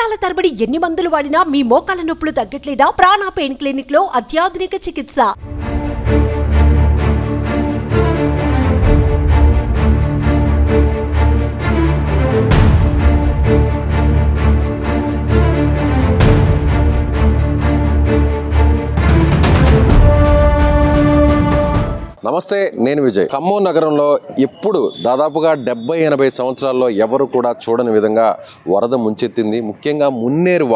సంవత్సరాల తరబడి ఎన్ని మందులు వాడినా మీ మోకాల నొప్పులు తగ్గట్లేదా? ప్రాణ పెయిన్ క్లినిక్ లో అత్యాధునిక చికిత్స. నమస్తే, నేను విజయ్. ఖమ్మం నగరంలో ఎప్పుడు దాదాపుగా 70-80 సంవత్సరాల్లో ఎవరు కూడా చూడని విధంగా వరద ముంచెత్తింది. ముఖ్యంగా మున్నేరు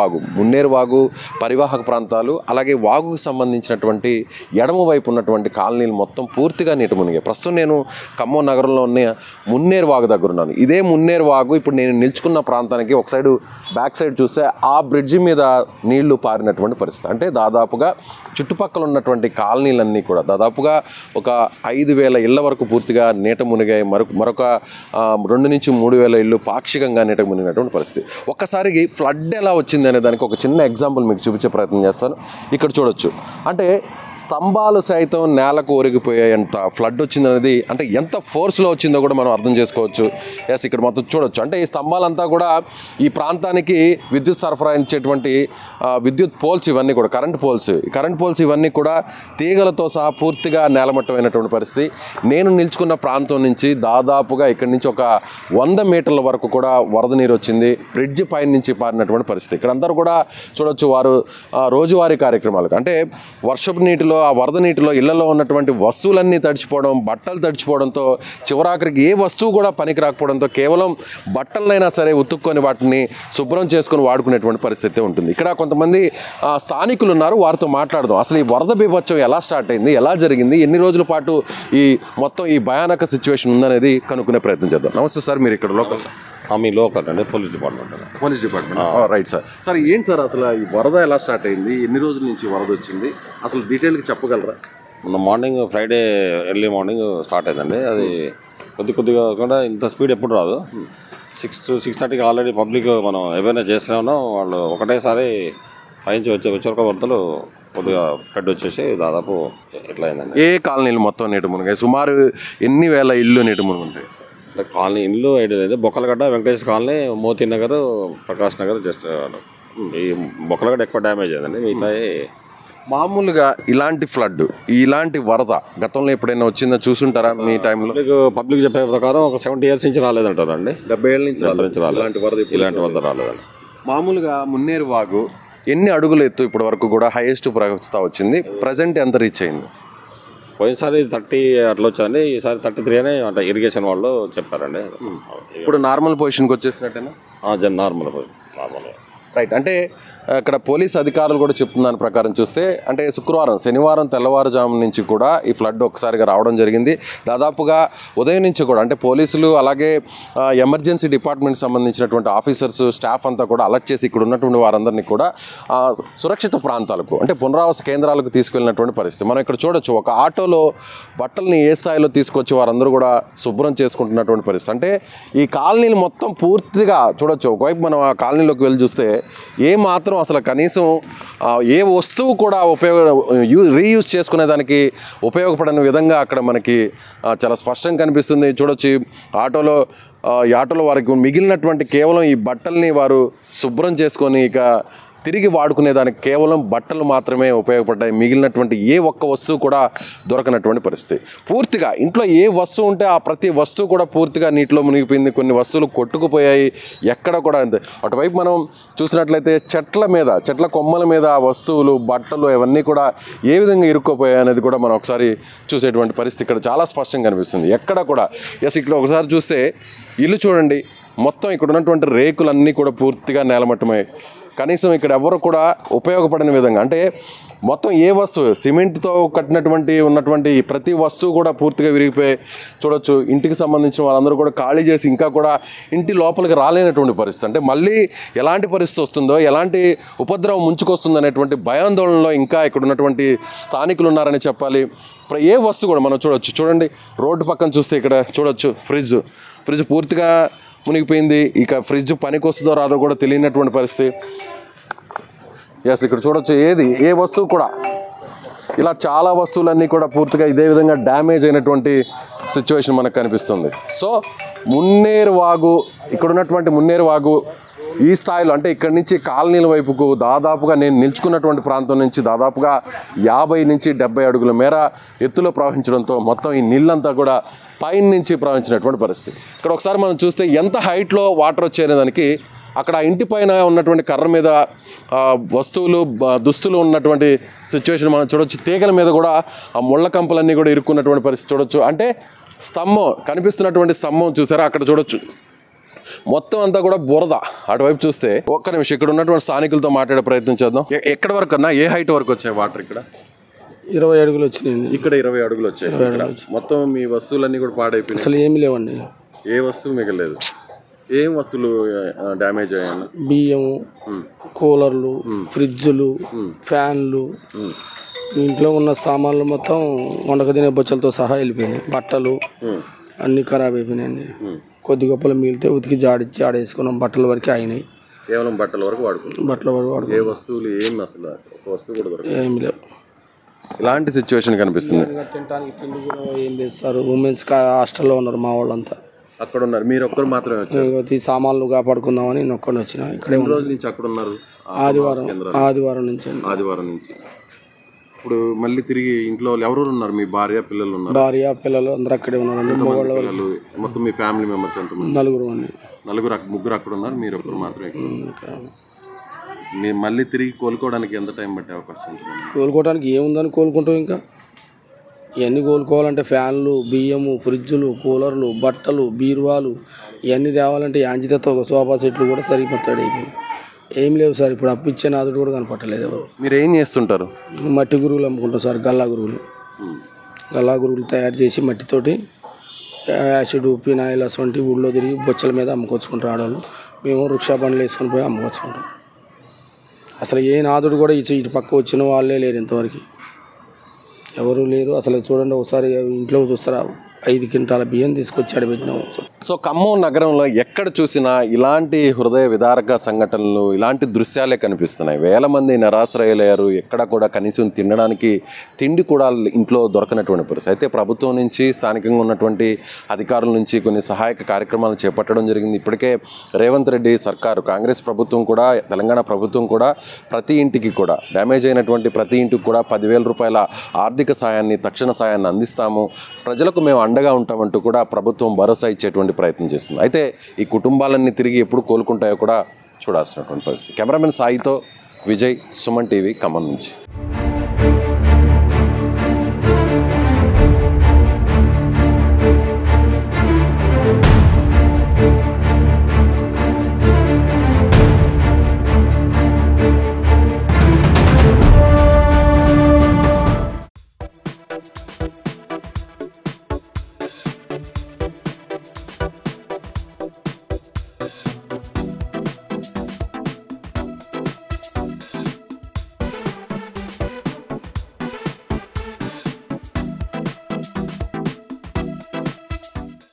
వాగు పరివాహక ప్రాంతాలు, అలాగే వాగుకు సంబంధించినటువంటి ఎడమ వైపు ఉన్నటువంటి కాలనీలు మొత్తం పూర్తిగా నీట మునిగాయి. ప్రస్తుతం నేను ఖమ్మం నగరంలో ఉన్న మున్నేరు వాగు దగ్గర ఉన్నాను. ఇదే మున్నేరు వాగు ఇప్పుడు నేను నిల్చుకున్న ప్రాంతానికి ఒక సైడు బ్యాక్ సైడ్ చూస్తే ఆ బ్రిడ్జి మీద నీళ్లు పారినటువంటి పరిస్థితి. అంటే దాదాపుగా చుట్టుపక్కల ఉన్నటువంటి కాలనీలన్నీ కూడా దాదాపుగా ఒక 5,000 ఇళ్ల వరకు పూర్తిగా నీట మునిగాయి. మరొక 2 నుంచి 3,000 ఇళ్ళు పాక్షికంగా నీట మునిగినటువంటి పరిస్థితి. ఒక్కసారికి ఫ్లడ్ ఎలా వచ్చింది అనే దానికి ఒక చిన్న ఎగ్జాంపుల్ మీకు చూపించే ప్రయత్నం చేస్తాను. ఇక్కడ చూడొచ్చు, అంటే స్తంభాలు సైతం నేలకు ఒరిగిపోయేంత ఫ్లడ్ వచ్చిందనేది, అంటే ఎంత ఫోర్స్లో వచ్చిందో కూడా మనం అర్థం చేసుకోవచ్చు. ఎస్, ఇక్కడ మొత్తం చూడొచ్చు. అంటే ఈ స్తంభాలంతా కూడా ఈ ప్రాంతానికి విద్యుత్ సరఫరా ఇచ్చేటువంటి విద్యుత్ పోల్స్ ఇవన్నీ కూడా కరెంట్ పోల్స్ ఇవన్నీ కూడా తీగలతో సహా పూర్తిగా నేలమట్టమైనటువంటి పరిస్థితి. నేను నిల్చుకున్న ప్రాంతం నుంచి దాదాపుగా ఇక్కడి నుంచి ఒక 100 మీటర్ల వరకు కూడా వరద నీరు వచ్చింది. బ్రిడ్జ్ పైన నుంచి పారినటువంటి పరిస్థితి. ఇక్కడ అందరూ కూడా చూడొచ్చు, వారు రోజువారీ కార్యక్రమాలకు, అంటే వర్షపు నీటిలో ఆ వరద నీటిలో ఇళ్లలో ఉన్నటువంటి వస్తువులన్నీ తడిచిపోవడం, బట్టలు తడిచిపోవడంతో చివరాఖరికి ఏ వస్తువు కూడా పనికి రాకపోవడంతో కేవలం బట్టలైనా సరే ఉతుక్కొని వాటిని శుభ్రం చేసుకొని వాడుకునేటువంటి పరిస్థితి ఉంటుంది. ఇక్కడ కొంతమంది స్థానికులు ఉన్నారు, వారితో మాట్లాడదాం. అసలు ఈ వరద బీభత్సం ఎలా స్టార్ట్ అయింది, ఎలా జరిగింది, ఎన్ని రోజుల పాటు ఈ మొత్తం ఈ భయానక సిచ్యువేషన్ ఉందనేది కనుక్కునే ప్రయత్నం చేద్దాం. నమస్తే సార్, మీరు ఇక్కడ లోకల్? మీ లోకల్ అండి, police department. Right sir. Sir ఏంటి సార్ అసలు ఈ వరద ఎలా స్టార్ట్ అయింది, ఎన్ని రోజుల నుంచి వరద వచ్చింది, అసలు డీటెయిల్గా చెప్పగలరా? మొన్న morning Friday early morning start అయిందండి. అది కొద్దిగా కాకుండా ఇంత స్పీడ్ ఎప్పుడు రాదు. 6:30కి ఆల్రెడీ పబ్లిక్ మనం అవేర్నెస్ చేస్తూనే ఉన్నాం. వాళ్ళు ఒకటేసారి పైనుంచి వచ్చే వరదలు కొద్దిగా ఫ్లడ్ వచ్చేసి దాదాపు ఎట్లా అయిందండి. ఏ కాలనీలు మొత్తం నీటి మునిగాయి? సుమారు ఎన్ని వేల ఇళ్ళు నీటి మునుగుంటాయి? కాలనీ ఇల్లు ఐడియా లేదు. బొక్కలగడ్డ, వెంకటేశ్వర కాలనీ, మోతీ నగర్, ప్రకాష్ నగర్, జస్ట్ ఈ బొక్కలగడ్డ ఎక్కువ డ్యామేజ్ అయిందండి. మిగతా మామూలుగా ఇలాంటి వరద గతంలో ఎప్పుడైనా వచ్చిందో చూసుంటారా మీ టైంలో? పబ్లిక్ చెప్పే ప్రకారం ఒక 70 years నుంచి రాలేదంటారు అండి. 70 ఏళ్ళ నుంచి ఇలాంటి వరద రాలేదండి. మామూలుగా మున్నేరు వాగు ఎన్ని అడుగులు ఎత్తు ఇప్పటి వరకు కూడా హైయెస్ట్ ప్రవహిస్తూ వచ్చింది? ప్రజెంట్ ఎంత రీచ్ అయింది? పోయినసారి 30 అట్లా వచ్చాయండి. ఈసారి 33 అని అంటే ఇరిగేషన్ వాళ్ళు చెప్పారండి. ఇప్పుడు నార్మల్ పొజిషన్కి వచ్చేసినట్టేనా? నార్మల్. రైట్. అంటే ఇక్కడ పోలీస్ అధికారులు కూడా చెప్తున్న దాని ప్రకారం చూస్తే, అంటే శనివారం తెల్లవారుజాము నుంచి కూడా ఈ ఫ్లడ్ ఒకసారిగా రావడం జరిగింది. దాదాపుగా ఉదయం నుంచి కూడా, అంటే పోలీసులు అలాగే ఎమర్జెన్సీ డిపార్ట్మెంట్ సంబంధించినటువంటి ఆఫీసర్స్, స్టాఫ్ అంతా కూడా అలర్ట్ చేసి ఇక్కడ ఉన్నటువంటి వారందరినీ కూడా సురక్షిత ప్రాంతాలకు, అంటే పునరావాస కేంద్రాలకు తీసుకెళ్ళినటువంటి పరిస్థితి. మనం ఇక్కడ చూడొచ్చు, ఒక ఆటోలో బట్టల్ని ఏ స్థాయిలో తీసుకొచ్చి వారందరూ కూడా శుభ్రం చేసుకుంటున్నటువంటి పరిస్థితి. అంటే ఈ కాలనీలు మొత్తం పూర్తిగా చూడొచ్చు. ఒకవైపు మనం ఆ కాలనీలోకి వెళ్ళి చూస్తే ఏ మాత్రం అసలు కనీసం ఏ వస్తువు కూడా రీయూజ్ చేసుకునేదానికి ఉపయోగపడని విధంగా అక్కడ మనకి చాలా స్పష్టంగా కనిపిస్తుంది. చూడొచ్చు, ఈ ఆటోలో వారికి మిగిలినటువంటి కేవలం ఈ బట్టల్ని వారు శుభ్రం చేసుకొని ఇక తిరిగి వాడుకునేదానికి కేవలం బట్టలు మాత్రమే ఉపయోగపడ్డాయి. మిగిలినటువంటి ఏ ఒక్క వస్తువు కూడా దొరకనటువంటి పరిస్థితి. పూర్తిగా ఇంట్లో ఏ వస్తువు ఉంటే ఆ ప్రతి వస్తువు కూడా పూర్తిగా నీటిలో మునిగిపోయింది. కొన్ని వస్తువులు కొట్టుకుపోయాయి. ఎక్కడ కూడా అంతే. అటువైపు మనం చూసినట్లయితే చెట్ల కొమ్మల మీద వస్తువులు, బట్టలు ఇవన్నీ కూడా ఏ విధంగా ఇరుక్కుపోయాయి అనేది కూడా మనం ఒకసారి చూసేటువంటి పరిస్థితి ఇక్కడ చాలా స్పష్టంగా కనిపిస్తుంది. ఎక్కడ కూడా ఇక్కడ ఒకసారి చూస్తే ఇల్లు చూడండి, మొత్తం ఇక్కడ ఉన్నటువంటి రేకులన్నీ కూడా పూర్తిగా నేలమట్టమయ్యాయి. కనీసం ఇక్కడ ఎవరు కూడా ఉపయోగపడని విధంగా, అంటే మొత్తం ఏ వస్తువు సిమెంట్తో ఉన్నటువంటి ప్రతి వస్తువు కూడా పూర్తిగా విరిగిపోయి చూడొచ్చు. ఇంటికి సంబంధించిన వాళ్ళందరూ కూడా ఖాళీ చేసి ఇంకా కూడా ఇంటి లోపలికి రాలేనటువంటి పరిస్థితి. అంటే మళ్ళీ ఎలాంటి పరిస్థితి వస్తుందో, ఎలాంటి ఉపద్రవం ముంచుకొస్తుందో అనేటువంటి భయాందోళనలో ఇంకా ఇక్కడ ఉన్నటువంటి స్థానికులు ఉన్నారని చెప్పాలి. ఏ వస్తువు కూడా మనం చూడండి, రోడ్డు పక్కన చూస్తే ఇక్కడ చూడొచ్చు ఫ్రిడ్జ్ పూర్తిగా మునిగిపోయింది. ఇక ఫ్రిడ్జ్ పనికి వస్తుందో రాదో కూడా తెలియనటువంటి పరిస్థితి. ఎస్, ఇక్కడ చూడొచ్చు, ఏ వస్తువు కూడా ఇలా చాలా వస్తువులన్నీ కూడా పూర్తిగా ఇదే విధంగా డ్యామేజ్ అయినటువంటి సిచ్యువేషన్ మనకు కనిపిస్తుంది. సో మున్నేరు వాగు, ఇక్కడ ఉన్నటువంటి మున్నేరు వాగు ఈ స్థాయిలో అంటే ఇక్కడి నుంచి కాలనీల వైపుకు దాదాపుగా నేను నిల్చుకున్నటువంటి ప్రాంతం నుంచి దాదాపుగా 50 నుంచి 70 అడుగుల మేర ఎత్తులో ప్రవహించడంతో మొత్తం ఈ నీళ్ళంతా కూడా పైన నుంచి ప్రవహించినటువంటి పరిస్థితి. ఇక్కడ ఒకసారి మనం చూస్తే ఎంత హైట్లో వాటర్ వచ్చేనే దానికి అక్కడ ఇంటి పైన ఉన్నటువంటి కర్ర మీద వస్తువులు దుస్తులు ఉన్నటువంటి సిచ్యువేషన్ మనం చూడొచ్చు. తీగల మీద కూడా ఆ ముళ్ళ కంపలన్నీ కూడా ఇరుక్కున్నటువంటి పరిస్థితి చూడొచ్చు. అంటే స్తంభం కనిపిస్తున్నటువంటి స్తంభం చూసారా, అక్కడ చూడొచ్చు మొత్తం అంతా కూడా బురద. అటువైపు చూస్తే ఒక్క నిమిషం ఇక్కడ ఉన్నటువంటి స్థానికులతో మాట్లాడే ప్రయత్నం చేద్దాం. ఎక్కడ వరకు అన్నా ఏ హైట్ వరకు వచ్చాయి వాటర్? ఇక్కడ 20 అడుగులు వచ్చినాయండి. ఇక్కడ 20 అడుగులు వచ్చాయి. మొత్తం మీ వస్తువులన్నీ కూడా పాడైపోయినాయి. అసలు ఏమి లేవండి, ఏ వస్తువు మిగలేదు. ఏం వస్తువులు డ్యామేజ్ అయ్యాయి? బియ్యము, కూలర్లు, ఫ్రిడ్జులు, ఫ్యాన్లు, ఇంట్లో ఉన్న సామాన్లు మొత్తం వండక తినే బొచ్చలతో సహా వెళ్ళిపోయినాయి. బట్టలు అన్నీ ఖరాబ్ అయిపోయినాయండి. కొద్ది గొప్పలు మిగిలితే ఉతికి జాడిచ్చి ఆడేసుకున్నాం. బట్టల వరకు అయినాయి. కేవలం బట్టల వరకు వాడుకున్నాం. బట్టల వరకు వాడుకున్నాం. ఏ వస్తువులు ఏం అసలు ఒక వస్తువు కూడా దొరకదు. ఏమి లేవు. ఇలాంటి సిచ్యువేషన్ కనిపిస్తుంది. తినడానికి తిండి కూడా ఏం లేదు సార్. ఉమెన్స్ హాస్టల్లో ఉన్నారు మా వాళ్ళంతా. అక్కడ ఉన్నారు, మీరు ఒక్కరు మాత్రమే వచ్చారు. ఈ సామాన్లు కాపాడుకుందామని నేను ఒక్కడిని వచ్చిన. ఇక్కడే రోజు నుంచి అక్కడ ఉన్నారు. ఆదివారం నుంచి. ఆదివారం నుంచి ఇప్పుడు మళ్ళీ తిరిగి ఇంట్లో ఎవరు ఉన్నారు? మీ భార్య పిల్లలు ఉన్నారు? భార్య పిల్లలు అందరూ అక్కడే ఉన్నారండి. పిల్లలు మొత్తం మీ ఫ్యామిలీ మెంబర్స్ ఎంతమంది? 4 అండి. ముగ్గురు అక్కడ ఉన్నారు, మీరు ఒక్కరు మాత్రమే. మీరు మళ్ళీ తిరిగి కోలుకోవడానికి ఎంత టైం పట్టే అవకాశం ఉంటుంది? కోలుకోవడానికి ఏముందని కోలుకుంటాం. ఇంకా ఇవన్నీ కోలుకోవాలంటే ఫ్యాన్లు, బియ్యము, ఫ్రిడ్జులు, కూలర్లు, బట్టలు, బీరువాలు ఇవన్నీ తేవాలంటే యాంజితతో ఒక సోఫా సెట్లు కూడా సరిపోతాడు అయిపోయింది. ఏం లేవు సార్. ఇప్పుడు అప్పిచ్చే నాదుడు కూడా కనపట్టలేదు ఎవరు. మీరు ఏం చేస్తుంటారు? మట్టి గురువులు అమ్ముకుంటాం సార్. గల్లా గురువులు తయారు చేసి మట్టితోటి యాసిడ్, ఫినాయిల్ అటువంటి ఊళ్ళో తిరిగి బొచ్చల మీద అమ్ముకొచ్చుకుంటారు ఆడవాళ్ళు. మేము రిక్షా బండ్లు వేసుకొని పోయి అమ్ముకొచ్చుకుంటాం. అసలు ఏ నాదుడు కూడా ఇటు పక్క వచ్చిన వాళ్ళే లేరు ఇంతవరకు. ఎవరు లేరు అసలు. చూడండి ఒకసారి ఇంట్లో చూస్తారా, 5 క్వింటాల బియ్యం తీసుకొచ్చి అడబెట్టినాము. సో ఖమ్మం నగరంలో ఎక్కడ చూసినా ఇలాంటి హృదయ విదారక సంఘటనలు, ఇలాంటి దృశ్యాలే కనిపిస్తున్నాయి. వేల మంది నిరాశ్రయులయ్యారు. ఎక్కడ కూడా కనీసం తినడానికి తిండి కూడా ఇంట్లో దొరకనటువంటి పరిస్థితి. అయితే ప్రభుత్వం నుంచి, స్థానికంగా ఉన్నటువంటి అధికారుల నుంచి కొన్ని సహాయక కార్యక్రమాలు చేపట్టడం జరిగింది. ఇప్పటికే రేవంత్ రెడ్డి సర్కారు, కాంగ్రెస్ ప్రభుత్వం కూడా, తెలంగాణ ప్రభుత్వం కూడా ప్రతి ఇంటికి కూడా డ్యామేజ్ అయినటువంటి ప్రతి ఇంటికి కూడా 10,000 రూపాయల ఆర్థిక సాయాన్ని, తక్షణ సాయాన్ని అందిస్తాము, ప్రజలకు మేము అండగా ఉంటామంటూ కూడా ప్రభుత్వం భరోసా ఇచ్చేటువంటి ప్రయత్నం చేస్తుంది. అయితే ఈ కుటుంబాలన్నీ తిరిగి ఎప్పుడు కోలుకుంటాయో కూడా చూడాల్సినటువంటి పరిస్థితి. కెమెరామెన్ సాయితో విజయ్, సుమన్ టీవీ, ఖమ్మం నుంచి.